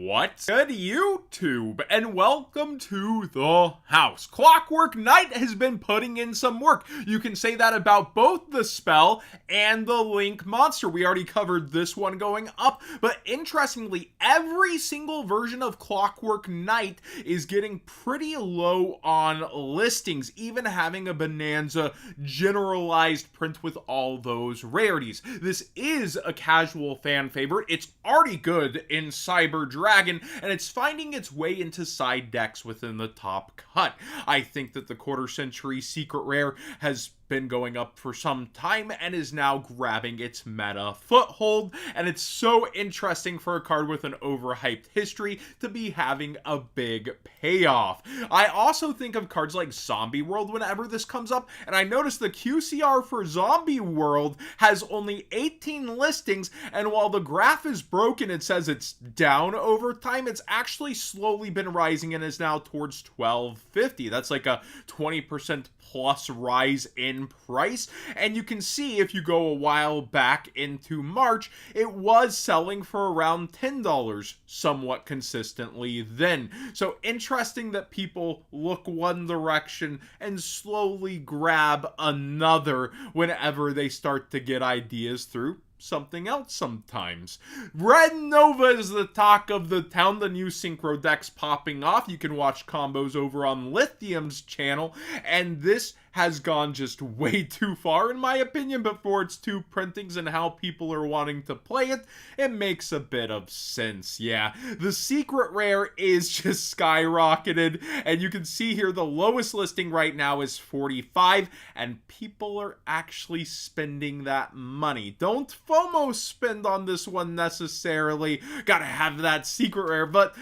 What's good, YouTube, and welcome to the house. Clockwork Knight has been putting in some work. You can say that about both the spell and the Link monster. We already covered this one going up, but interestingly, every single version of Clockwork Knight is getting pretty low on listings, even having a Bonanza generalized print with all those rarities. This is a casual fan favorite. It's already good in Cyber Dragon, and it's finding its way into side decks within the top cut. I think that the quarter century secret rare has been going up for some time and is now grabbing its meta foothold, and it's so interesting for a card with an overhyped history to be having a big payoff. I also think of cards like Zombie World whenever this comes up, and I noticed the QCR for Zombie World has only 18 listings, and while the graph is broken, it says it's down over time, it's actually slowly been rising and is now towards 1250. That's like a 20% plus rise in price, and you can see if you go a while back into March, it was selling for around $10 somewhat consistently then. So interesting that people look one direction and slowly grab another whenever they start to get ideas through something else sometimes. Red Nova is the talk of the town, the new synchro decks popping off. You can watch combos over on Lithium's channel, and this has gone just way too far in my opinion, but for its two printings and how people are wanting to play it, it makes a bit of sense. Yeah, the secret rare is just skyrocketed, and you can see here the lowest listing right now is 45, and people are actually spending that money. Don't FOMO spend on this one necessarily, gotta have that secret rare, but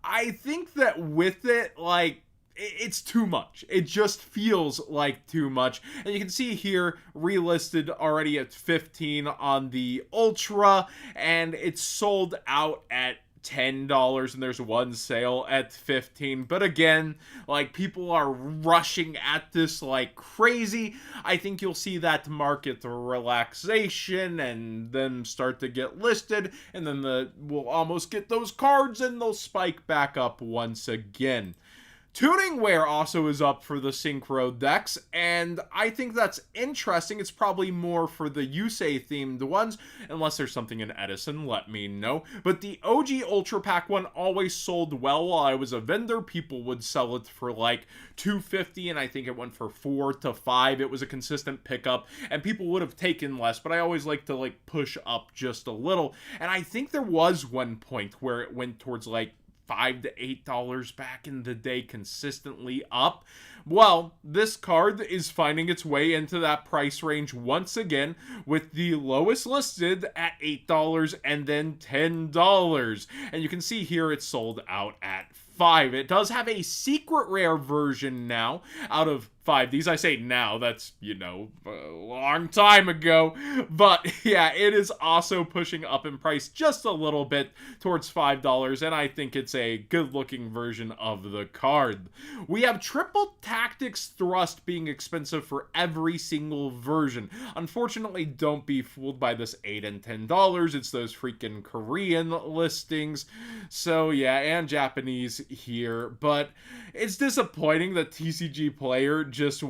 I think that with it, like, it's too much. It just feels like too much. And you can see here, relisted already at 15 on the Ultra, and it's sold out at $10, and there's one sale at 15. But again, like, people are rushing at this like crazy. I think you'll see that market relaxation and then start to get listed, and then we'll almost get those cards and they'll spike back up once again. Tuningware also is up for the synchro decks, and I think that's interesting. It's probably more for the Yusei themed ones, unless there's something in Edison, let me know. But the OG Ultra Pack one always sold well. While I was a vendor, people would sell it for like $250, and I think it went for $4 to $5. It was a consistent pickup, and people would have taken less, but I always like to like push up just a little. And I think there was one point where it went towards like $5 to $8 back in the day, consistently up. Well, this card is finding its way into that price range once again, with the lowest listed at $8 and then $10. And you can see here it's sold out at $5. It does have a secret rare version now out of 5. These I say now, that's, you know, a long time ago. But yeah, it is also pushing up in price just a little bit towards $5, and I think it's a good looking version of the card. We have Triple Tactics Thrust being expensive for every single version. Unfortunately, don't be fooled by this $8 and $10. It's those freaking Korean listings. So yeah, and Japanese here, but it's disappointing that TCG Player just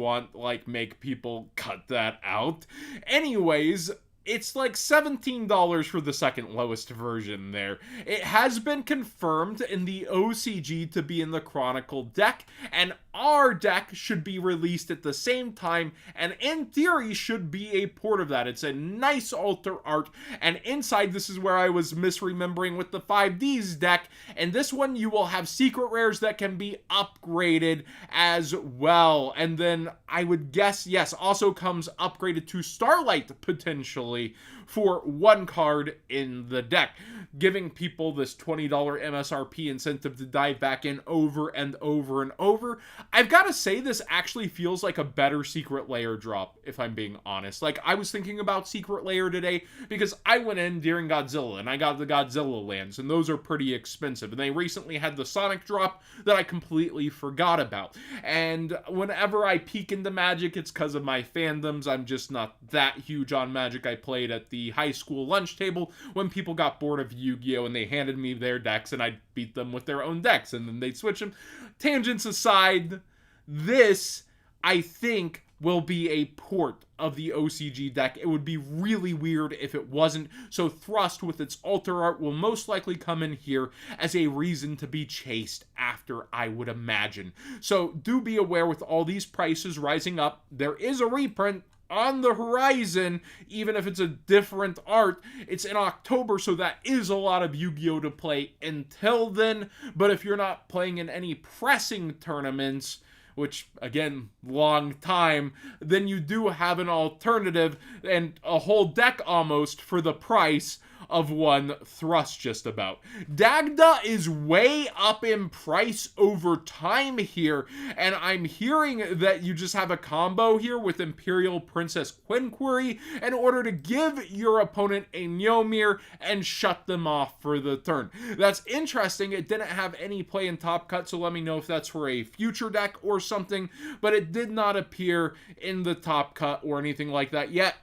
make people cut that out. Anyways, it's like $17 for the second lowest version there. It has been confirmed in the OCG to be in the Chronicle deck, and our deck should be released at the same time, and in theory should be a port of that. It's a nice alter art, and inside this is where I was misremembering with the 5Ds deck, and this one you will have secret rares that can be upgraded as well. And then I would guess, yes, also comes upgraded to Starlight potentially for one card in the deck, giving people this $20 MSRP incentive to dive back in over and over and over. I've got to say, this actually feels like a better Secret Lair drop, if I'm being honest. Like, I was thinking about Secret Lair today because I went in during Godzilla, and I got the Godzilla lands, and those are pretty expensive. And they recently had the Sonic drop that I completely forgot about. And whenever I peek into Magic, it's because of my fandoms. I'm just not that huge on Magic. I played at the high school lunch table when people got bored of Yu-Gi-Oh! And they handed me their decks and I'd beat them with their own decks and then they'd switch them. Tangents aside, this, I think, will be a port of the OCG deck. It would be really weird if it wasn't, so Thrust with its altar art will most likely come in here as a reason to be chased after, I would imagine. So do be aware, with all these prices rising up, there is a reprint on the horizon, even if it's a different art. It's in October, so that is a lot of Yu-Gi-Oh! To play until then, but if you're not playing in any pressing tournaments, which, again, long time, then you do have an alternative and a whole deck almost for the price of one Thrust just about. Dagda is way up in price over time here, and I'm hearing that you just have a combo here with Imperial Princess Quinquery in order to give your opponent a Mjolnir and shut them off for the turn. That's interesting. It didn't have any play in Top Cut, so let me know if that's for a future deck or something, but it did not appear in the Top Cut or anything like that yet.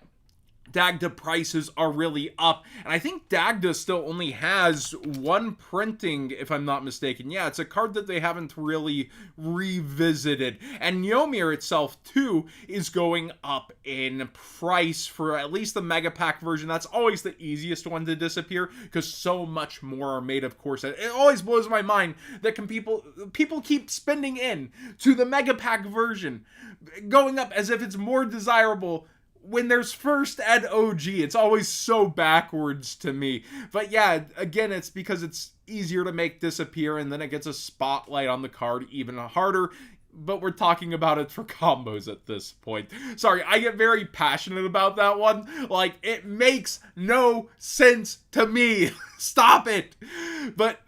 Dagda prices are really up, and I think Dagda still only has one printing, if I'm not mistaken. Yeah, it's a card that they haven't really revisited, and Mjolnir itself, too, is going up in price for at least the Mega Pack version. That's always the easiest one to disappear, because so much more are made, of course. It always blows my mind that people keep spending in to the Mega Pack version, going up as if it's more desirable when there's first ed OG. It's always so backwards to me. But yeah, again, it's because it's easier to make disappear, and then it gets a spotlight on the card even harder. But we're talking about it for combos at this point. Sorry, I get very passionate about that one. Like, it makes no sense to me. Stop it. But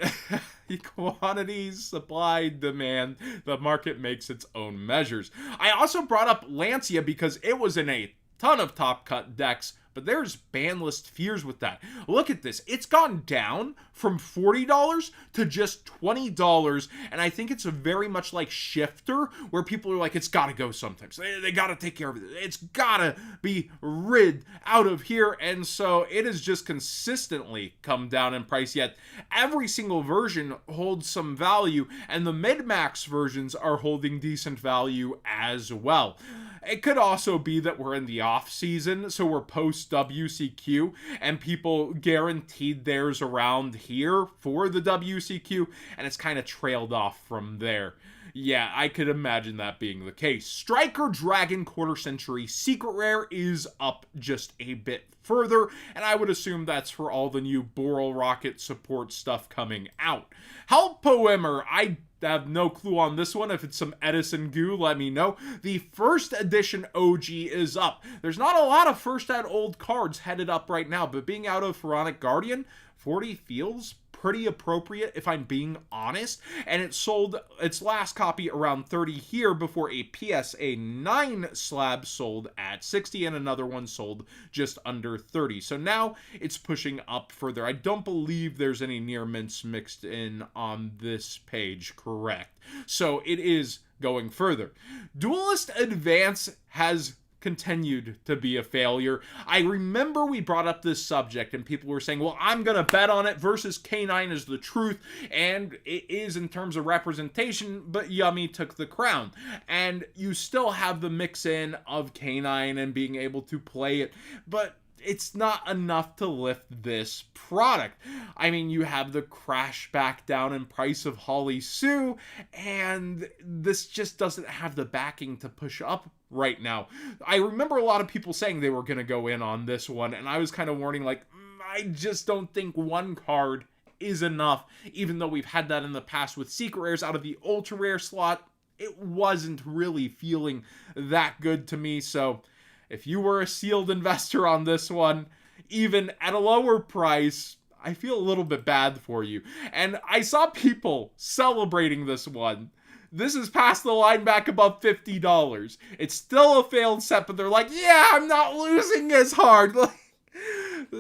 quantities, supply, demand, the market makes its own measures. I also brought up Lancea because it was in a ton of Top Cut decks, but there's banlist fears with that. Look at this. It's gone down from $40 to just $20, and I think it's very much like Shifter, where people are like, it's gotta go sometimes. They gotta take care of it. It's gotta be rid out of here, and so it has just consistently come down in price, yet every single version holds some value, and the mid-max versions are holding decent value as well. It could also be that we're in the off season, so we're post WCQ, and people guaranteed theirs around here for the WCQ, and it's kind of trailed off from there. Yeah, I could imagine that being the case. Striker Dragon Quarter Century Secret Rare is up just a bit further, and I would assume that's for all the new Boral Rocket support stuff coming out. Help Poemer, I have no clue on this one. If it's some Edison goo, let me know. The first edition OG is up. There's not a lot of first ed old cards headed up right now, but being out of Pharaonic Guardian, 40 feels pretty appropriate, if I'm being honest, and it sold its last copy around 30 here before a PSA 9 slab sold at 60 and another one sold just under 30. So now it's pushing up further. I don't believe there's any near mints mixed in on this page, correct? So it is going further. Duelist Advance has continued to be a failure. I remember we brought up this subject and people were saying, well, I'm going to bet on it versus K9 is the truth, and it is in terms of representation, but Yummy took the crown. And you still have the mix in of K9 and being able to play it, but it's not enough to lift this product. I mean, you have the crash back down in price of Holly Sue, and this just doesn't have the backing to push up right now. I remember a lot of people saying they were going to go in on this one, and I was kind of warning, like, I just don't think one card is enough, even though we've had that in the past with secret rares out of the ultra rare slot. It wasn't really feeling that good to me, so if you were a sealed investor on this one, even at a lower price, I feel a little bit bad for you. And I saw people celebrating this one. This is past the line back above $50. It's still a failed set, but they're like, yeah, I'm not losing as hard.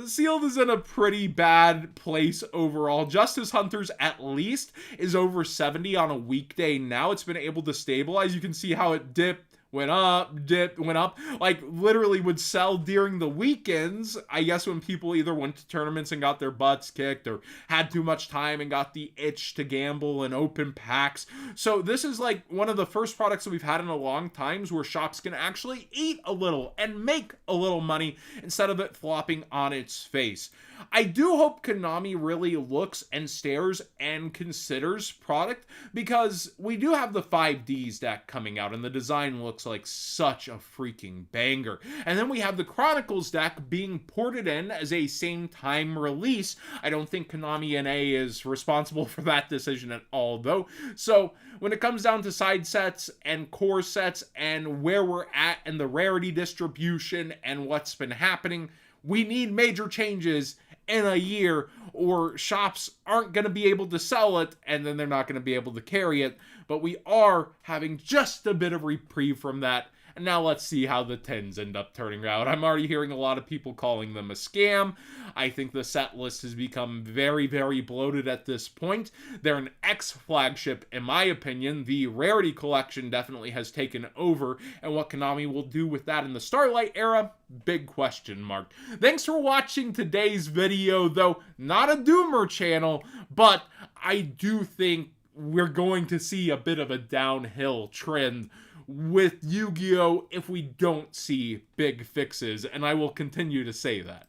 Sealed is in a pretty bad place overall. Justice Hunters at least is over 70 on a weekday now. It's been able to stabilize. You can see how it dipped, went up, dipped, went up, like literally would sell during the weekends, I guess when people either went to tournaments and got their butts kicked or had too much time and got the itch to gamble and open packs. So this is like one of the first products that we've had in a long time where shops can actually eat a little and make a little money instead of it flopping on its face. I do hope Konami really looks and stares and considers product, because we do have the 5Ds deck coming out and the design looks like such a freaking banger. And then we have the Chronicles deck being ported in as a same time release. I don't think Konami NA is responsible for that decision at all though. So when it comes down to side sets and core sets and where we're at and the rarity distribution and what's been happening, we need major changes in a year, or shops aren't going to be able to sell it, and then they're not going to be able to carry it. But we are having just a bit of reprieve from that. And now let's see how the 10s end up turning out. I'm already hearing a lot of people calling them a scam. I think the set list has become very, very bloated at this point. They're an X-flagship, in my opinion. The Rarity Collection definitely has taken over, and what Konami will do with that in the Starlight era, big question mark. Thanks for watching today's video, though not a doomer channel, but I do think we're going to see a bit of a downhill trend with Yu-Gi-Oh! If we don't see big fixes, and I will continue to say that.